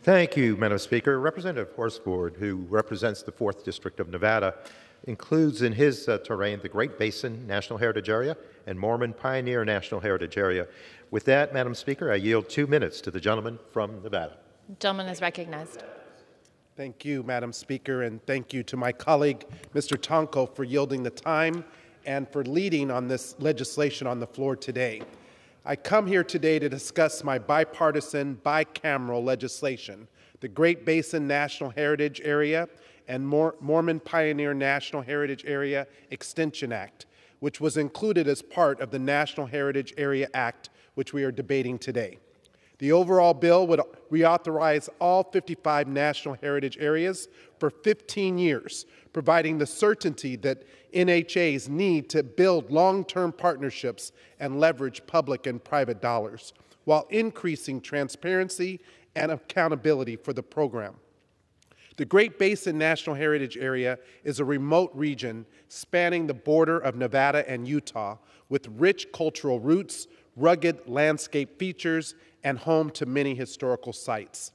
Thank you, Madam Speaker. Representative Horsford, who represents the 4th District of Nevada, includes in his terrain the Great Basin National Heritage Area and Mormon Pioneer National Heritage Area. With that, Madam Speaker, I yield 2 minutes to the gentleman from Nevada. The gentleman is recognized. Thank you, Madam Speaker, and thank you to my colleague, Mr. Tonko, for yielding the time and for leading on this legislation on the floor today. I come here today to discuss my bipartisan, bicameral legislation, the Great Basin National Heritage Area and Mormon Pioneer National Heritage Area Extension Act, which was included as part of the National Heritage Area Act, which we are debating today. The overall bill would reauthorize all 55 national heritage areas for 15 years, providing the certainty that NHAs need to build long-term partnerships and leverage public and private dollars, while increasing transparency and accountability for the program. The Great Basin National Heritage Area is a remote region spanning the border of Nevada and Utah with rich cultural roots, rugged landscape features, and home to many historical sites.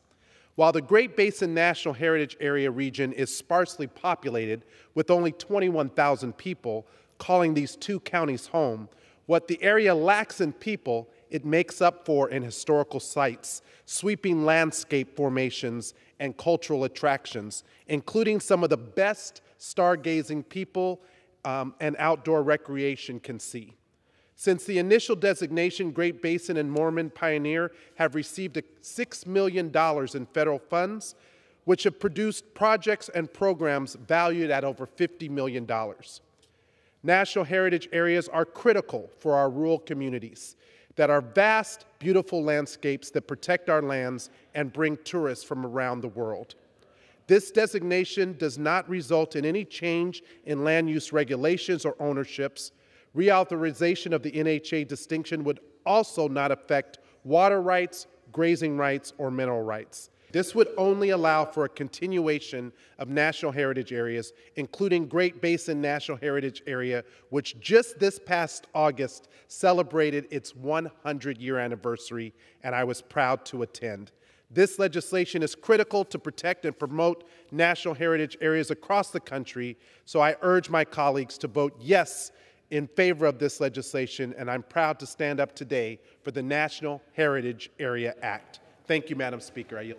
While the Great Basin National Heritage Area region is sparsely populated with only 21,000 people, calling these 2 counties home, what the area lacks in people, it makes up for in historical sites, sweeping landscape formations, and cultural attractions, including some of the best stargazing people and outdoor recreation can see. Since the initial designation, Great Basin and Mormon Pioneer have received $6 million in federal funds, which have produced projects and programs valued at over $50 million. National heritage areas are critical for our rural communities that are vast, beautiful landscapes that protect our lands and bring tourists from around the world. This designation does not result in any change in land use regulations or ownerships. Reauthorization of the NHA distinction would also not affect water rights, grazing rights, or mineral rights. This would only allow for a continuation of national heritage areas, including Great Basin National Heritage Area, which just this past August celebrated its 100-year anniversary, and I was proud to attend. This legislation is critical to protect and promote national heritage areas across the country, so I urge my colleagues to vote yes in favor of this legislation, and I'm proud to stand up today for the National Heritage Area Act. Thank you, Madam Speaker. I yield.